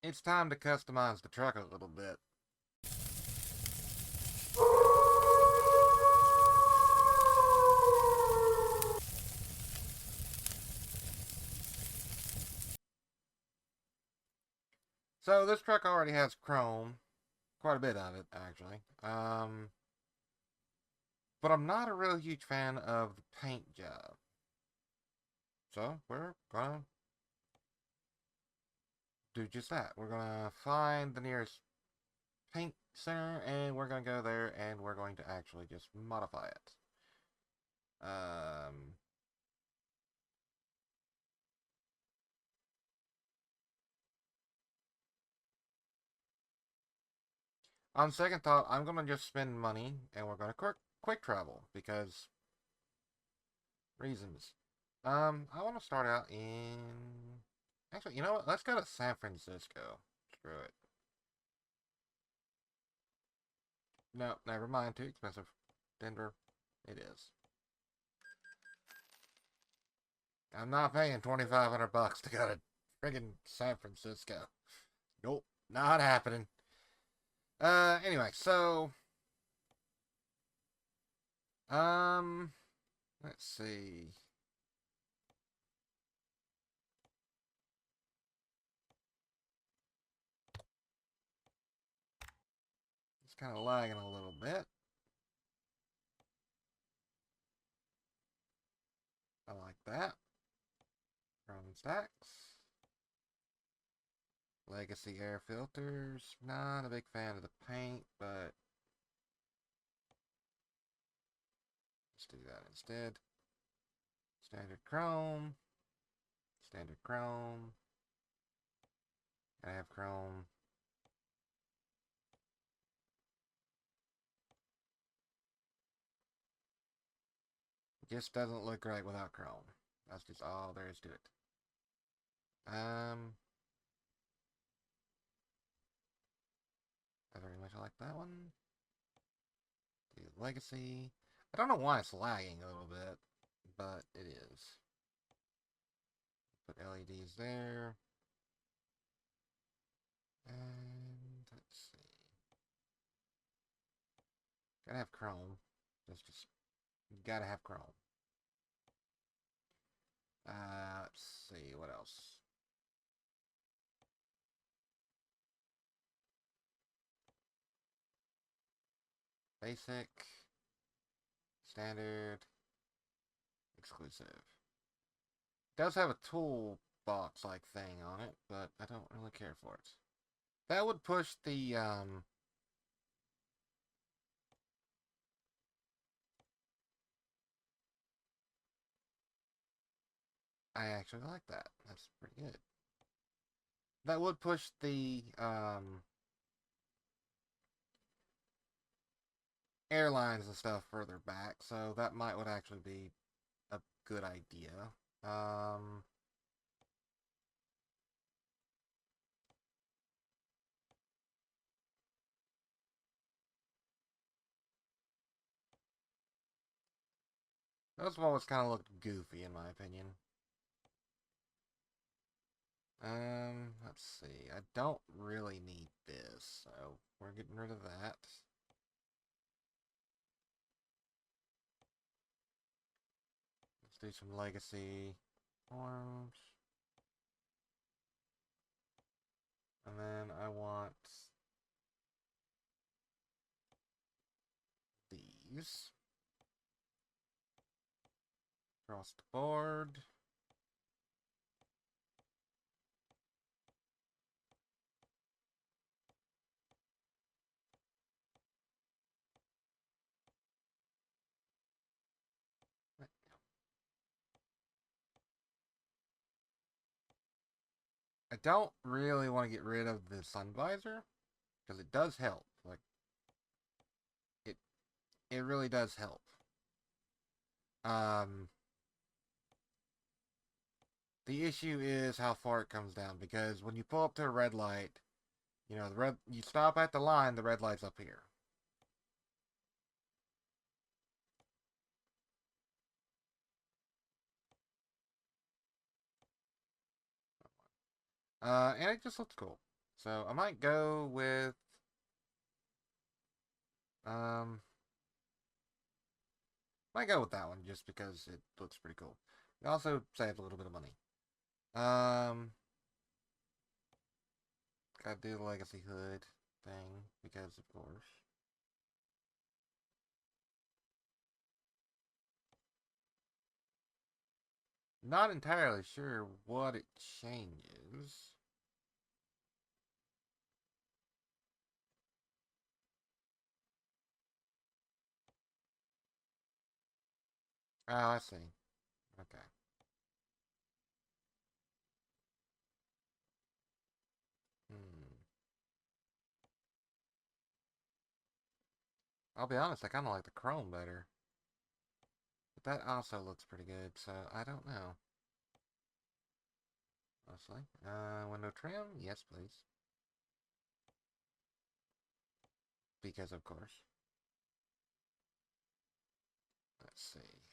It's time to customize the truck a little bit. So this truck already has chrome, quite a bit of it actually. But I'm not a real huge fan of the paint job. So we're gonna do just that. We're gonna find the nearest paint center and we're gonna go there and we're going to actually just modify it. Um, on second thought, I'm gonna just spend money and we're gonna quick travel because reasons. I want to start out in. Actually, you know what? Let's go to San Francisco. Screw it. No, never mind. Too expensive. Denver. It is. I'm not paying $2,500 to go to friggin' San Francisco. Nope, not happening. Anyway, so um, let's see. It's kind of lagging a little bit. I like that. Chrome stacks. Legacy air filters. Not a big fan of the paint, but let's do that instead. Standard chrome. Standard chrome. I have chrome. It just doesn't look right without chrome. That's just all there is to it. I very much like that one. Do legacy. I don't know why it's lagging a little bit, but it is. Put LEDs there. And let's see. Gotta have chrome. Just gotta have chrome. Let's see, what else? Basic, standard, exclusive. It does have a toolbox like thing on it, but I don't really care for it. That would push the I actually like that. That's pretty good. That would push the airlines and stuff further back, so that would actually be a good idea. Um, those have always kind of looked goofy in my opinion. Let's see. I don't really need this, so we're getting rid of that. Let's do some legacy forms. And then I want these across the board. I don't really want to get rid of the sun visor because it does help. Like it, it really does help. Um, the issue is how far it comes down because when you pull up to a red light, the red you stop at the line, the red light's up here. And it just looks cool. So I might go with um might go with that one just because it looks pretty cool. It also saves a little bit of money. Um Gotta do the legacy hood thing because of course. Not entirely sure what it changes. Oh, I see. Okay. Hmm. I'll be honest, I kind of like the chrome better. But that also looks pretty good, so I don't know. Honestly. Window trim? Yes, please. Because of course. Let's see.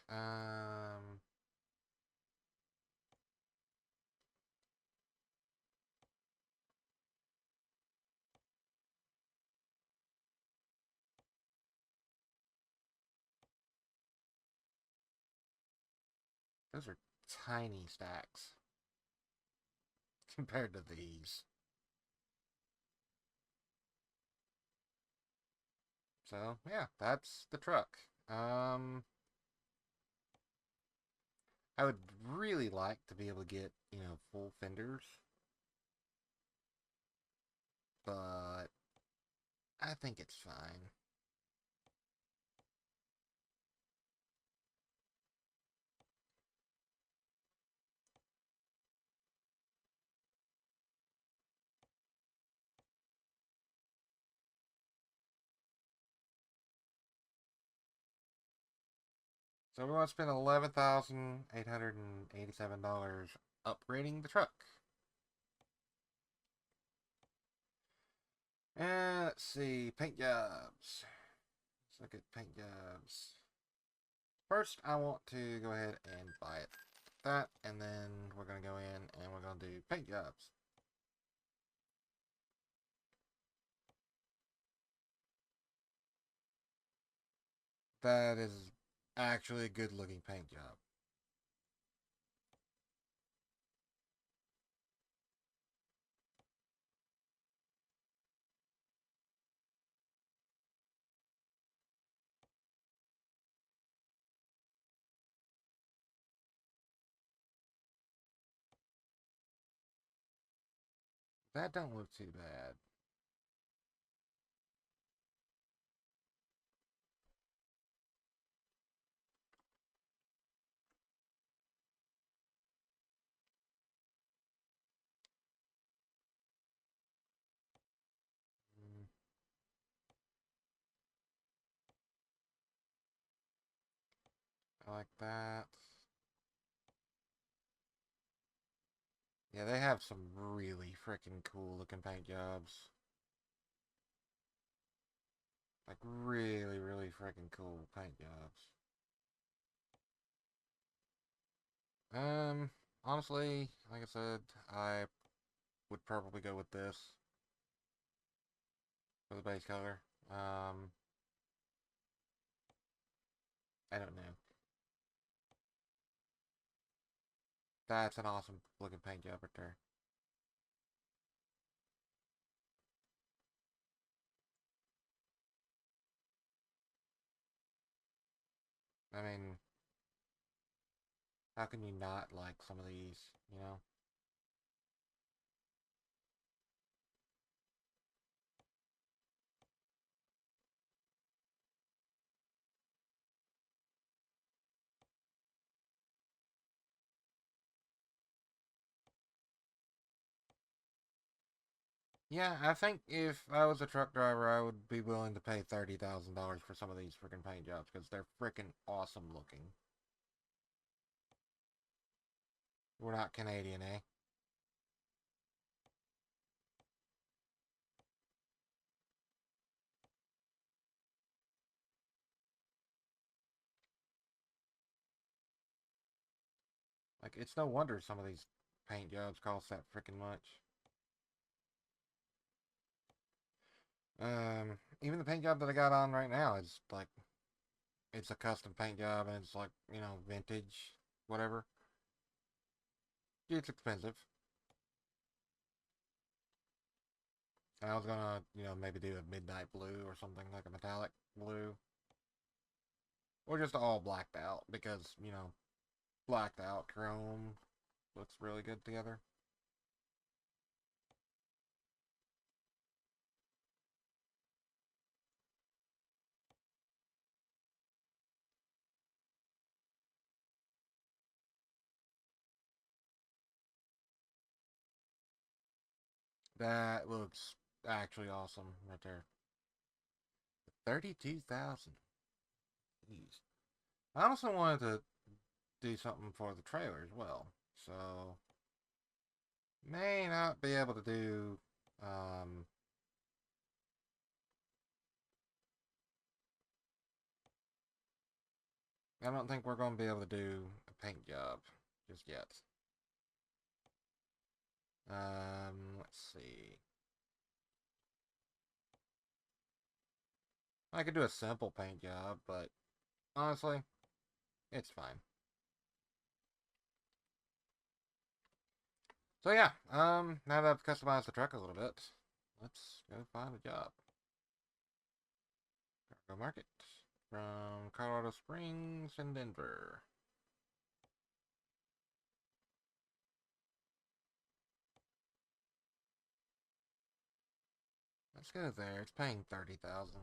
Those are tiny stacks compared to these. So, yeah, that's the truck. I would really like to be able to get, full fenders, but I think it's fine. So we want to spend $11,887 upgrading the truck. And let's see, paint jobs. Let's look at paint jobs. First, I want to go ahead and buy it. That, and then we're going to go in and we're going to do paint jobs. That is actually a good looking paint job. That don't look too bad. Mm, I like that. Yeah, they have some really freaking cool looking paint jobs. Like really, really freaking cool paint jobs. Um, Honestly, like I said, I would probably go with this for the base color. Um, I don't know. That's an awesome looking paint job right there. I mean, how can you not like some of these? Yeah, I think if I was a truck driver, I would be willing to pay $30,000 for some of these freaking paint jobs because they're freaking awesome looking. We're not Canadian, eh? Like, it's no wonder some of these paint jobs cost that freaking much. Even the paint job that I got on right now is like, it's a custom paint job and it's like, you know, vintage, whatever. It's expensive. And I was gonna, you know, maybe do a midnight blue or something like a metallic blue. Or just all blacked out because, you know, blacked out chrome looks really good together. That looks actually awesome right there. 32,000. Jeez. I also wanted to do something for the trailer as well. So, may not be able to do, I don't think we're going to be able to do a paint job just yet. Let's see. I could do a simple paint job, but honestly, it's fine. So yeah, now that I've customized the truck a little bit, let's go find a job. Cargo Market from Colorado Springs and Denver. Let's go there. It's paying 30,000.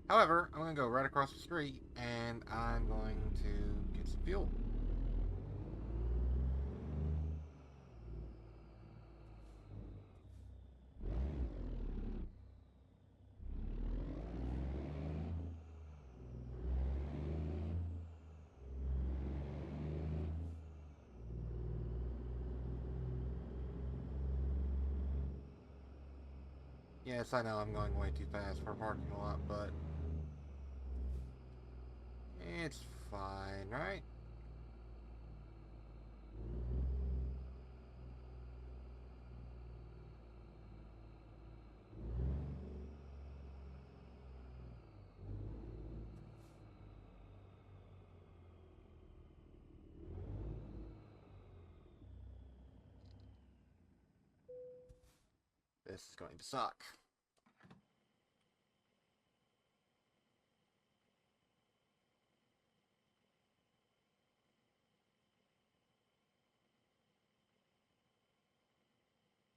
However, I'm going to go right across the street and I'm going to get some fuel. Yes, I know I'm going way too fast for a parking lot, but it's fine, right? This is going to suck.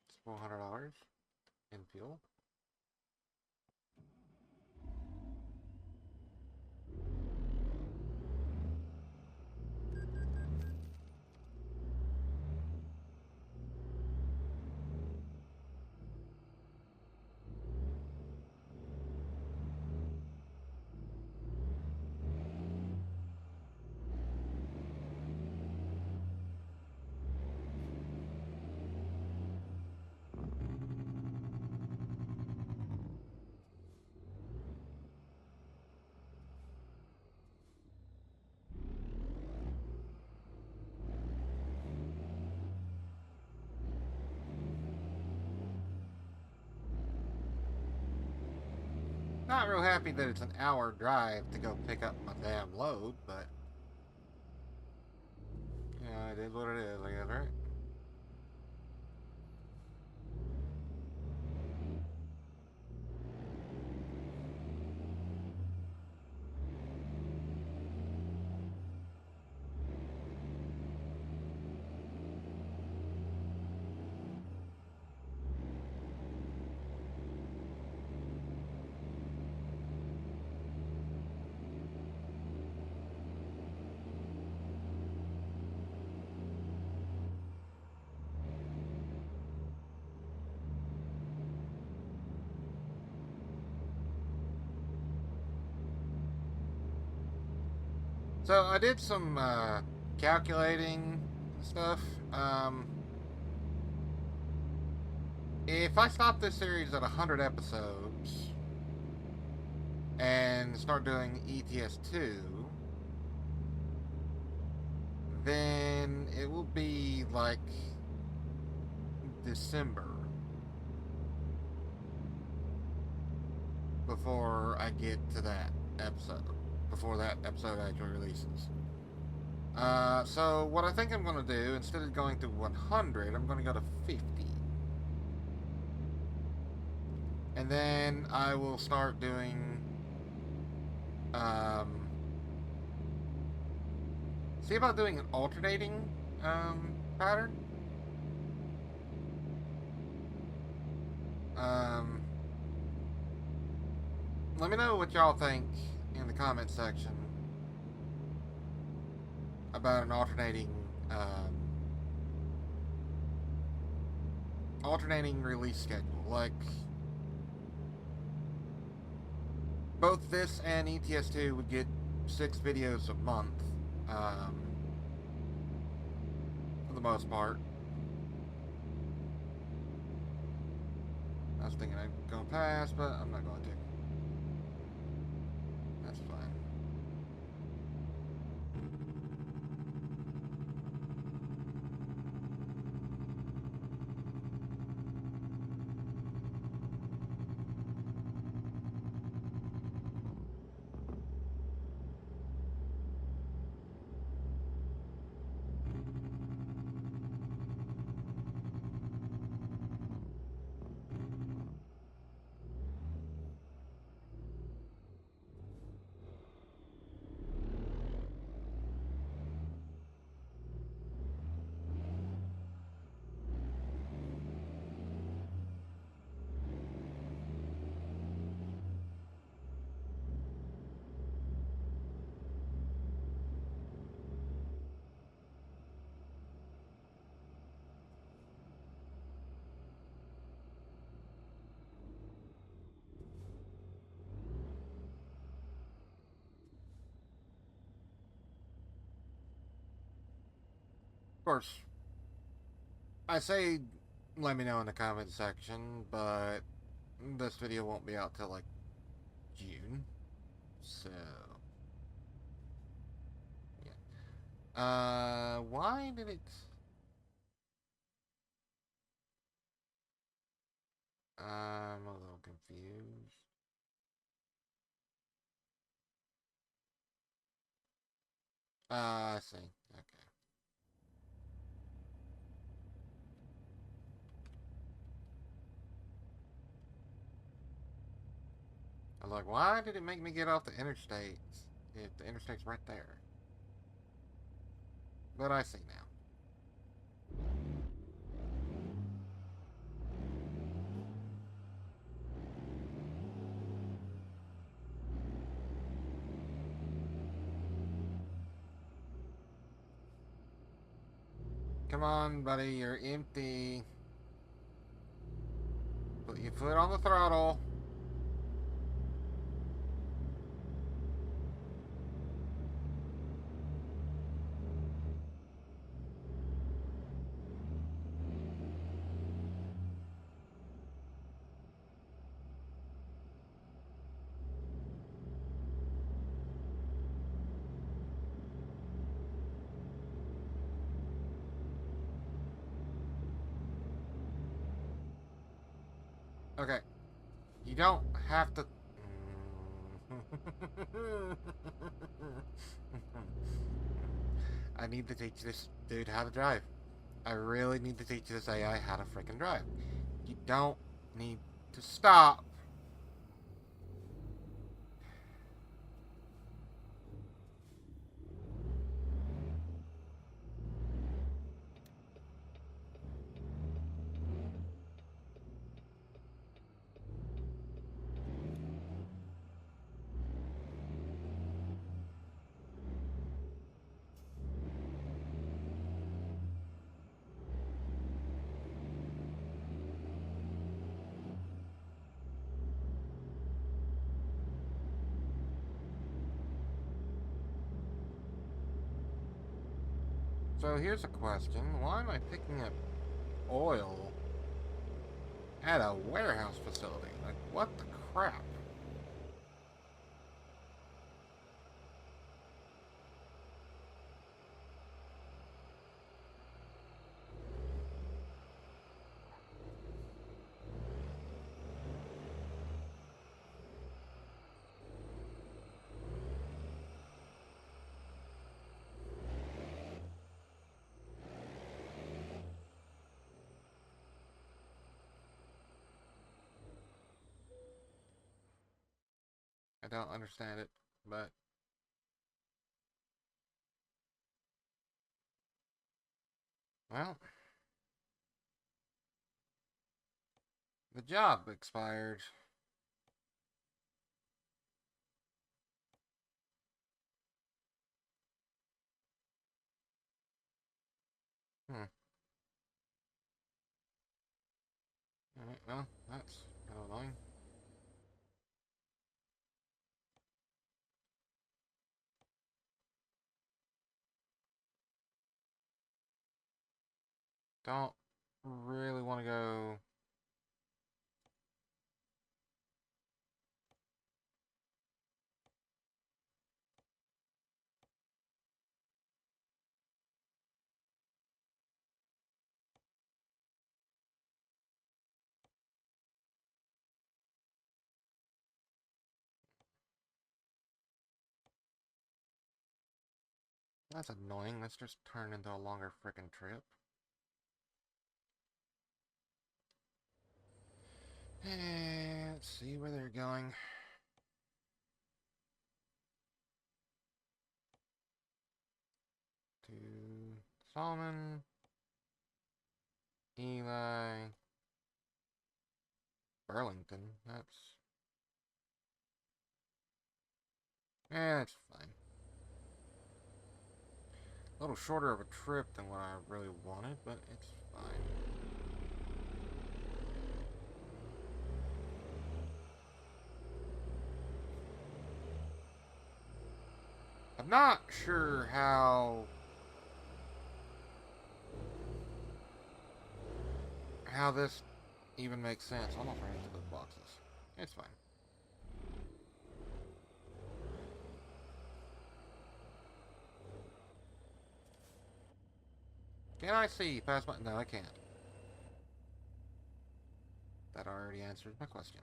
It's $400 in fuel. Not real happy that it's an hour drive to go pick up my damn load, but yeah, it is what it is, I guess, right? So I did some calculating stuff. Um, if I stop this series at 100 episodes and start doing ETS2, then it will be like December before I get to that episode. Before that episode actually releases. So what I think I'm going to do, instead of going to 100, I'm going to go to 50. And then I will start doing, see about doing an alternating, pattern. Let me know what y'all think in the comment section about an alternating release schedule. Like, both this and ETS2 would get 6 videos a month, for the most part. I was thinking I'd go past, but I'm not going to. That's fine. Of course, I say let me know in the comment section, but this video won't be out till like June. So, yeah. Why did it... I'm a little confused. I see. Okay. I was like, why did it make me get off the interstate if the interstate's right there? But I see now. Come on, buddy, you're empty. Put your foot on the throttle. Okay. You don't have to... I need to teach this dude how to drive. I really need to teach this AI how to freaking drive. You don't need to stop. So here's a question. Why am I picking up oil at a warehouse facility? Like, what the crap? don't understand it, but well, the job expired. Hmm. Alright, well, that's kind of annoying. Don't really want to go. That's annoying. Let's just turn into a longer frickin' trip. And let's see where they're going. To Solomon, Eli, Burlington. That's fine. A little shorter of a trip than what I really wanted, but it's fine. I'm not sure how this even makes sense. I almost ran into those boxes. It's fine. Can I see past my... No, I can't. That already answers my question.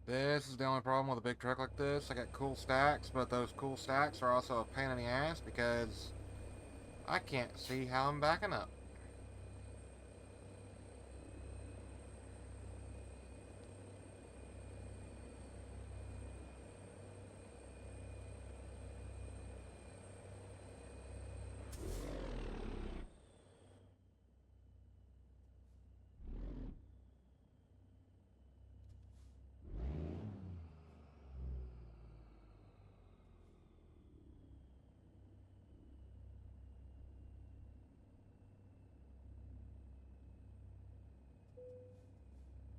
This is the only problem with a big truck like this. I got cool stacks, but those cool stacks are also a pain in the ass because I can't see how I'm backing up.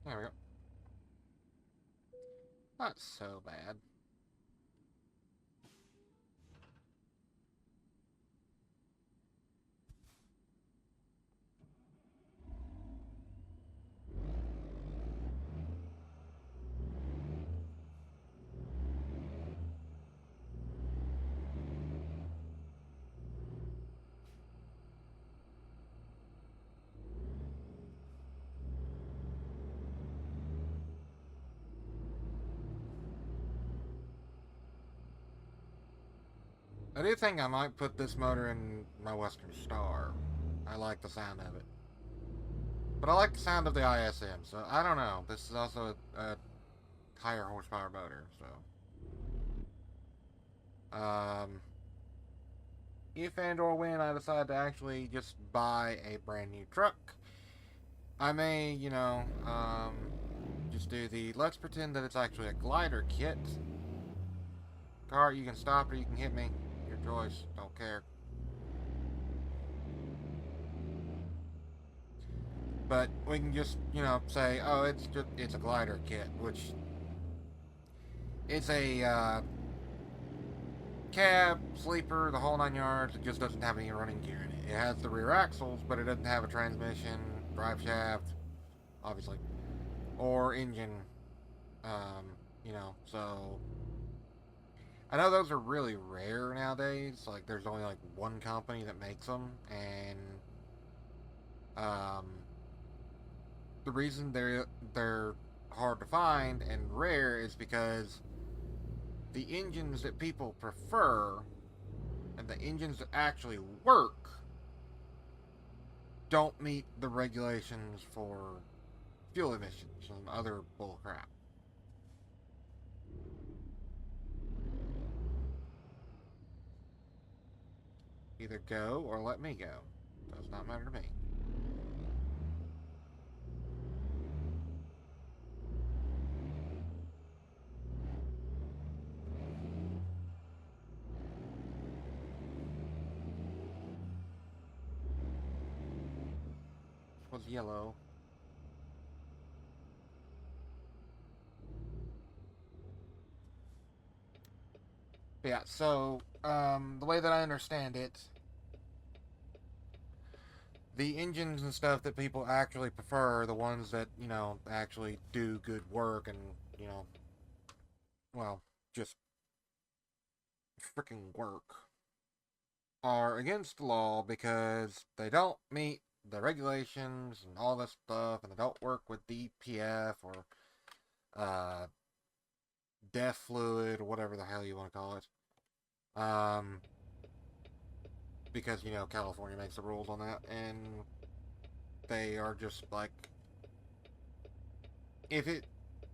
There we go. Not so bad. I do think I might put this motor in my Western Star. I like the sound of it. But I like the sound of the ISM, so I don't know. This is also a higher horsepower motor, so. If and or when I decide to actually just buy a brand new truck, I may, just do the, let's pretend that it's actually a glider kit. Car, you can stop or you can hit me. Your choice. Don't care. But we can just, say, oh, it's a glider kit, which it's a cab, sleeper, the whole 9 yards. It just doesn't have any running gear in it. It has the rear axles, but it doesn't have a transmission, drive shaft, obviously, or engine. You know, so I know those are really rare nowadays. Like, there's only like one company that makes them, and um, the reason they're hard to find and rare is because the engines that people prefer and the engines that actually work don't meet the regulations for fuel emissions and other bullcrap. Either go or let me go. Does not matter to me. This was yellow. But yeah, so the way that I understand it, the engines and stuff that people actually prefer are the ones that, you know, actually do good work and, you know, well, just freaking work, are against the law because they don't meet the regulations and all this stuff, and they don't work with DPF or uh, DEF fluid or whatever the hell you want to call it. Because, you know, California makes the rules on that, and they are just like, if it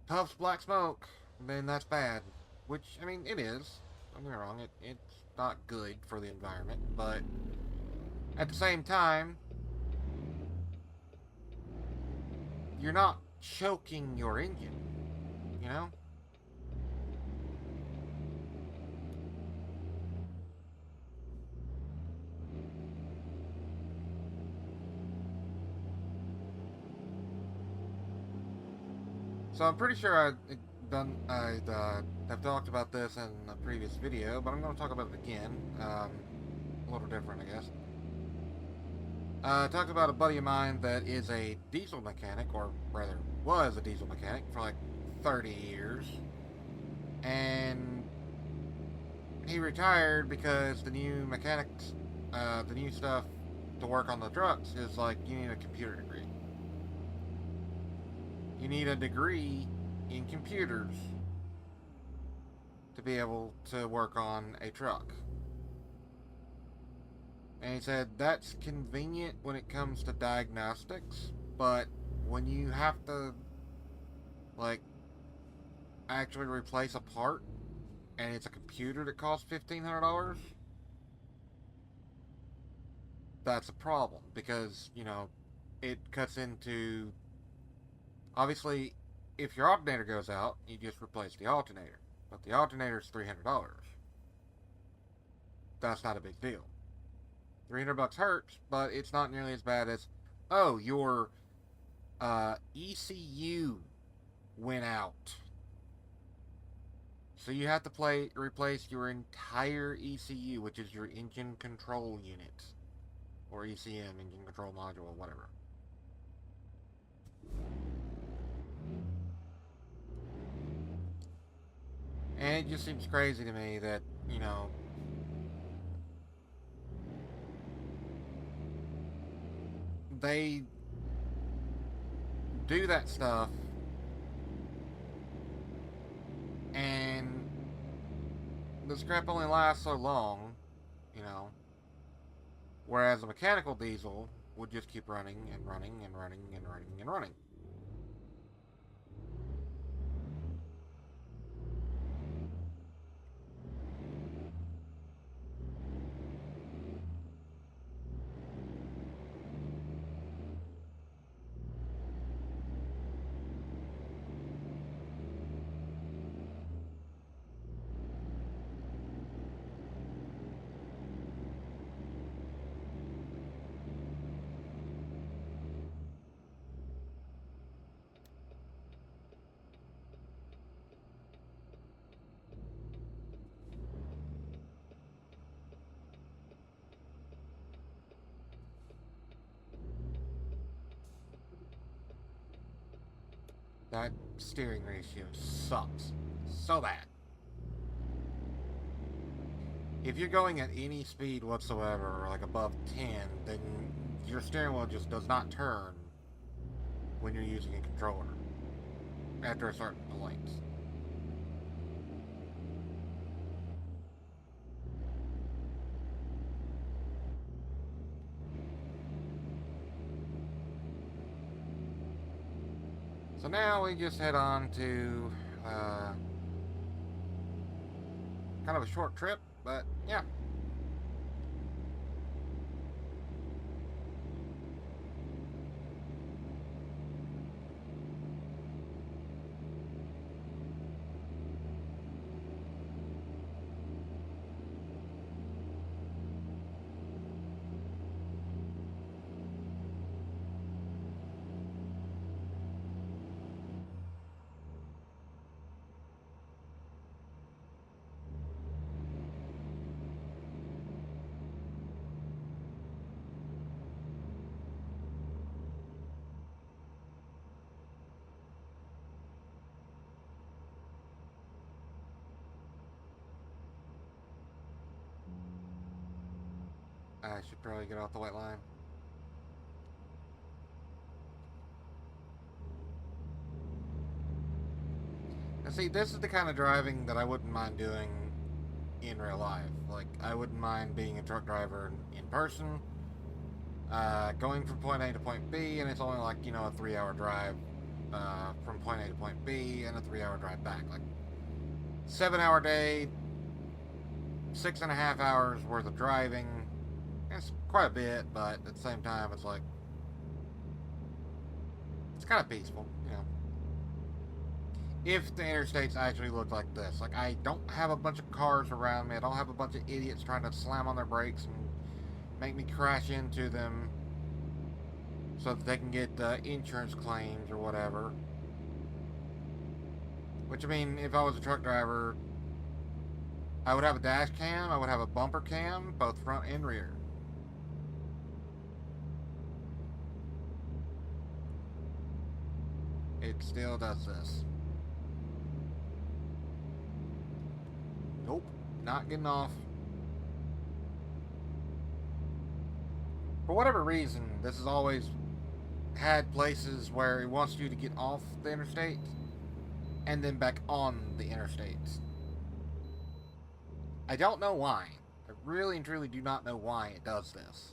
puffs black smoke, then that's bad. Which, I mean, it is. Don't get me wrong, it's not good for the environment, but at the same time, you're not choking your engine, you know? So I'm pretty sure I have talked about this in a previous video, but I'm going to talk about it again. A little different, I guess. I talked about a buddy of mine that is a diesel mechanic, or rather was a diesel mechanic for like 30 years. And he retired because the new mechanics, the new stuff to work on the trucks is like, you need a computer degree. You need a degree in computers to be able to work on a truck. And he said that's convenient when it comes to diagnostics, but when you have to, like, actually replace a part and it's a computer that costs $1,500, that's a problem because, you know, it cuts into, obviously, if your alternator goes out, you just replace the alternator. But the alternator is $300. That's not a big deal. $300 hurts, but it's not nearly as bad as, oh, your ECU went out. So you have to replace your entire ECU, which is your engine control unit, or ECM, engine control module, whatever. And it just seems crazy to me that, you know, they do that stuff and the scrap only lasts so long, you know, whereas a mechanical diesel would just keep running and running and running and running and running. That steering ratio sucks so bad. If you're going at any speed whatsoever, like above 10, then your steering wheel just does not turn when you're using a controller after a certain point. So now we just head on to kind of a short trip, but yeah. I should probably get off the white line. And see, this is the kind of driving that I wouldn't mind doing in real life. Like, I wouldn't mind being a truck driver in person, going from point A to point B, and it's only like, you know, a 3 hour drive from point A to point B and a 3 hour drive back. Like, 7 hour day, 6.5 hours worth of driving. It's quite a bit, but at the same time, it's like, it's kind of peaceful, you know. If the interstates actually look like this. Like, I don't have a bunch of cars around me. I don't have a bunch of idiots trying to slam on their brakes and make me crash into them so that they can get insurance claims or whatever. Which, I mean, if I was a truck driver, I would have a dash cam, I would have a bumper cam, both front and rear. It still does this. Nope, not getting off. For whatever reason, this has always had places where it wants you to get off the interstate and then back on the interstate. I don't know why. I really and truly do not know why it does this.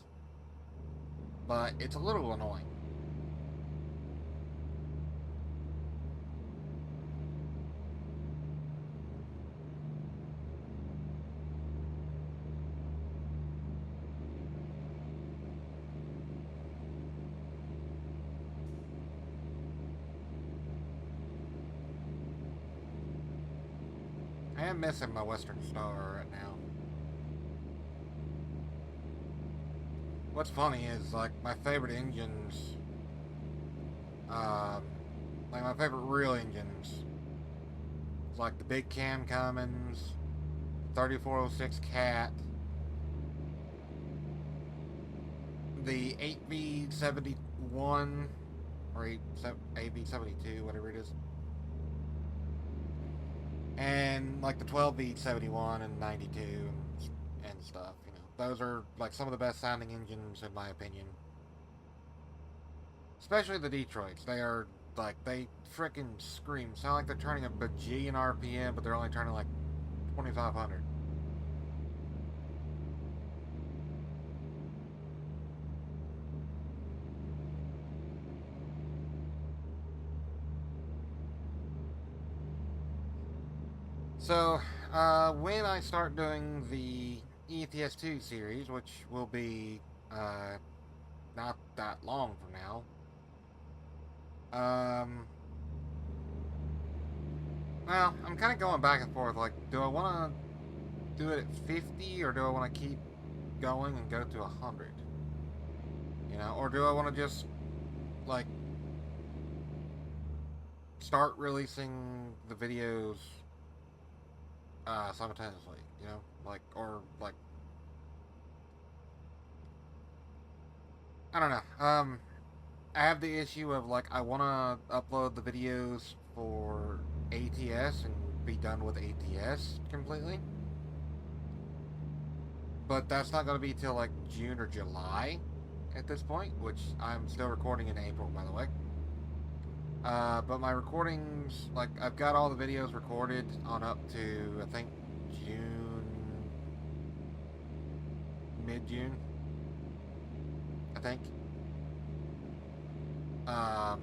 But it's a little annoying. I am missing my Western Star right now. What's funny is, like, my favorite engines, um, like, my favorite real engines, is like the Big Cam Cummins, 3406 Cat, the 8V71, or 8V72, whatever it is, and like the 12V71 and 92 and stuff. You know, those are like some of the best sounding engines in my opinion. Especially the Detroits. They are like, they freaking scream. Sound like they're turning a bajillion RPM, but they're only turning like 2,500. So, when I start doing the ETS2 series, which will be not that long from now, well, I'm kind of going back and forth. Like, do I want to do it at 50 or do I want to keep going and go to 100? You know, or do I want to just, like, start releasing the videos simultaneously? You know, like, or like, I don't know. I have the issue of like I want to upload the videos for ATS and be done with ATS completely, but that's not going to be till like June or July at this point, which I'm still recording in April, by the way. But my recordings, like I've got all the videos recorded on up to I think June, mid June, I think. Um,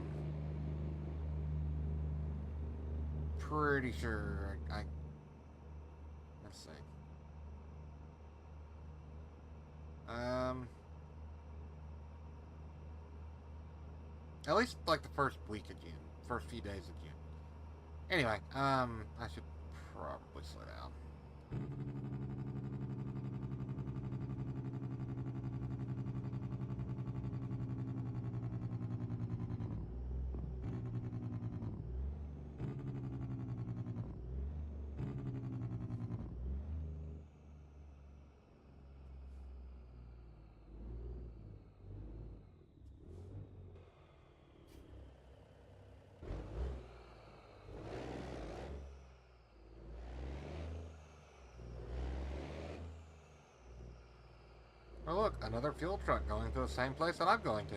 Pretty sure I let's see. Um, at least like the first week of June, first few days of June. Anyway, I should probably slow down. Oh look, another fuel truck going to the same place that I'm going to.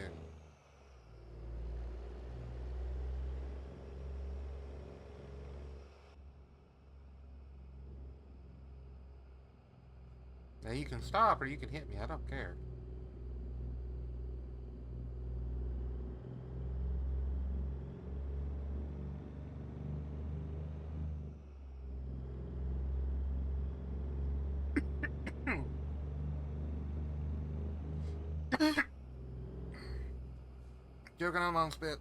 Now you can stop or you can hit me. I don't care. Joking on long spit.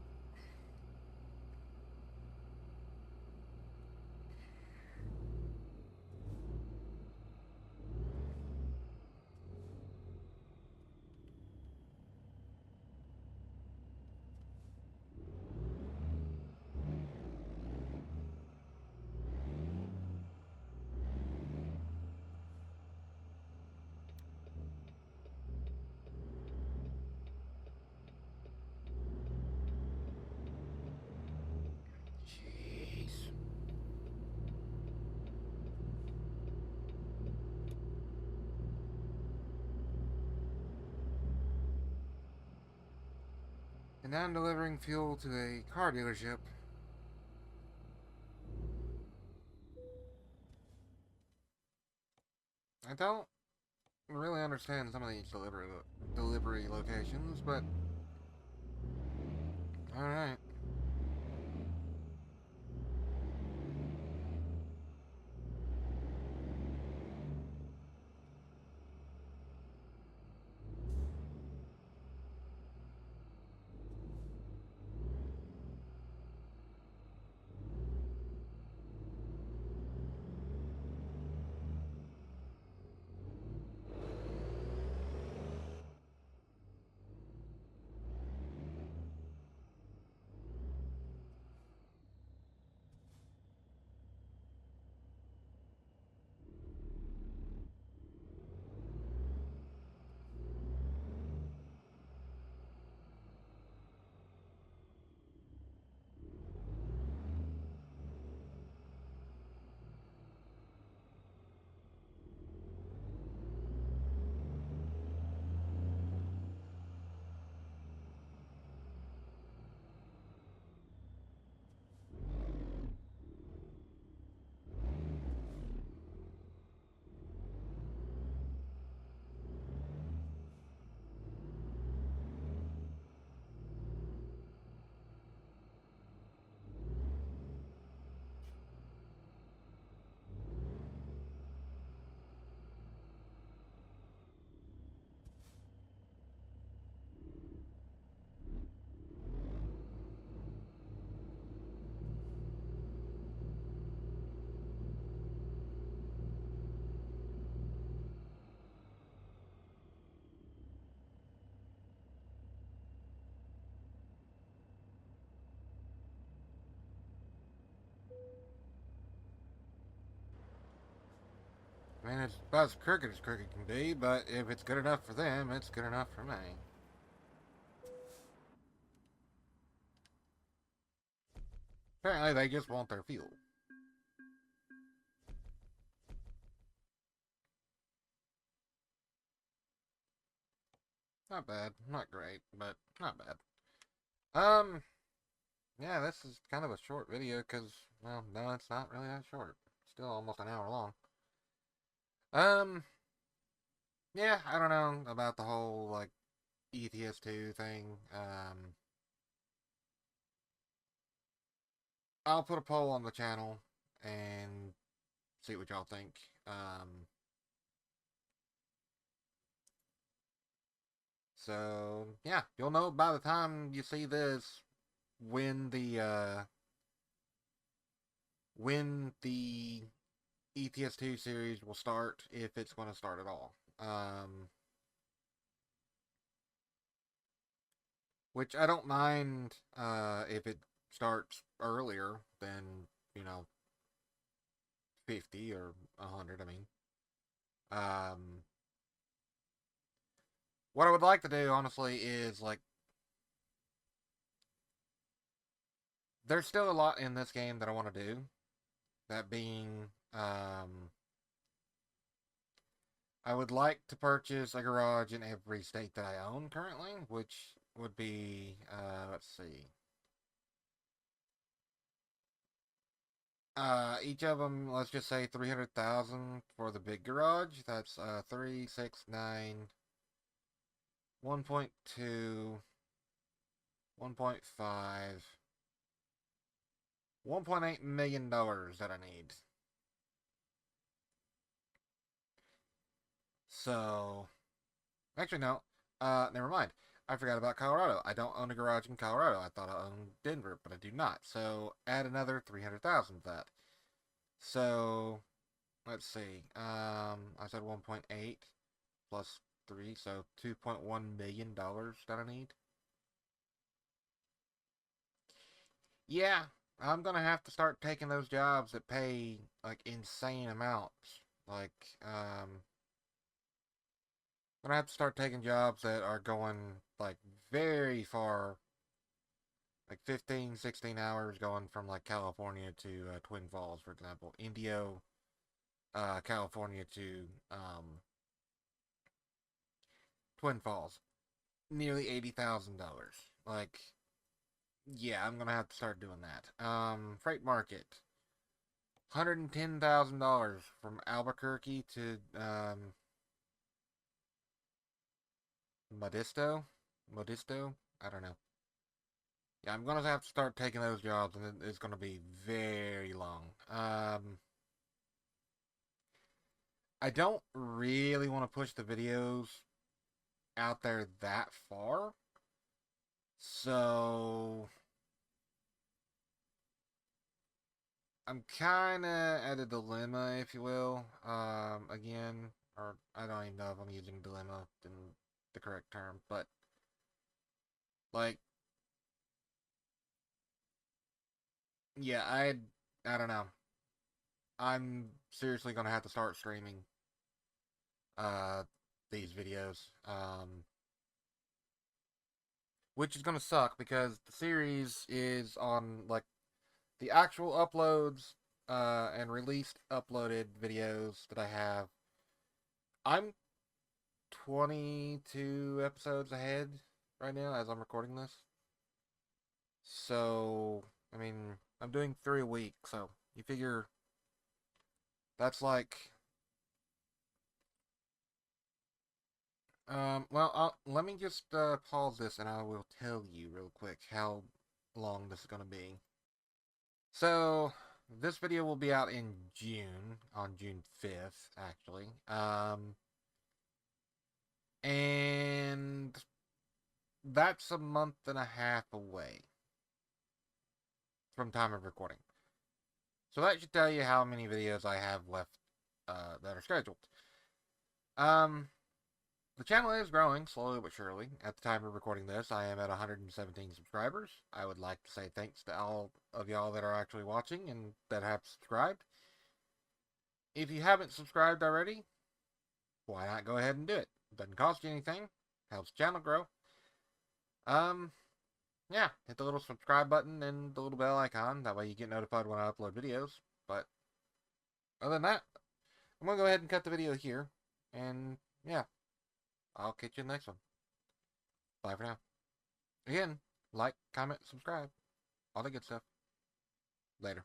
Jeez. And now I'm delivering fuel to a car dealership. I don't really understand some of these delivery locations, but all right. I mean, it's about as crooked can be, but if it's good enough for them, it's good enough for me. Apparently they just want their fuel. Not bad. Not great, but not bad. Yeah, this is kind of a short video because, well, no, it's not really that short. Still almost an hour long. Um, yeah, I don't know about the whole, like, ETS2 thing. I'll put a poll on the channel and see what y'all think. So, yeah, you'll know by the time you see this when the ETS2 series will start, if it's going to start at all. Which I don't mind if it starts earlier than, 50 or 100, I mean. What I would like to do, honestly, is, like, there's still a lot in this game that I want to do. That being, I would like to purchase a garage in every state that I own currently, which would be, let's see. Each of them, let's just say 300,000 for the big garage. That's 3, 6, 9, 1.2, 1.5, $1.8 million that I need. So, actually, no. Never mind. I forgot about Colorado. I don't own a garage in Colorado. I thought I owned Denver, but I do not. So, add another 300,000 to that. So, let's see. I said 1.8 plus 3, so $2.1 million that I need. Yeah, I'm gonna have to start taking those jobs that pay, like, insane amounts. Like, I'm gonna have to start taking jobs that are going, like, very far, like 15, 16 hours going from, like, California to Twin Falls, for example. Indio, California to Twin Falls. Nearly $80,000. Like, yeah, I'm gonna have to start doing that. Freight market. $110,000 from Albuquerque to Modisto. I don't know. Yeah, I'm gonna have to start taking those jobs, and it's gonna be very long. I don't really want to push the videos out there that far, so I'm kind of at a dilemma, if you will. Again, or I don't even know if I'm using dilemma in the correct term, but, like, yeah, I don't know. I'm seriously gonna have to start streaming uh these videos, which is gonna suck because the series is on, like, the actual uploads and released uploaded videos that I have. I'm 22 episodes ahead right now as I'm recording this. So, I mean, I'm doing 3 a week, so you figure that's like, well, let me just pause this and I will tell you real quick how long this is going to be. So, this video will be out in June, on June 5th, actually. And that's a month and a half away from time of recording. So that should tell you how many videos I have left that are scheduled. The channel is growing slowly but surely. At the time of recording this, I am at 117 subscribers. I would like to say thanks to all of y'all that are actually watching and that have subscribed. If you haven't subscribed already, why not go ahead and do it? Doesn't cost you anything. Helps the channel grow. Yeah, yeah, hit the little subscribe button and the little bell icon. That way you get notified when I upload videos. But other than that, I'm going to go ahead and cut the video here. And yeah, I'll catch you in the next one. Bye for now. Again, like, comment, subscribe. All the good stuff. Later.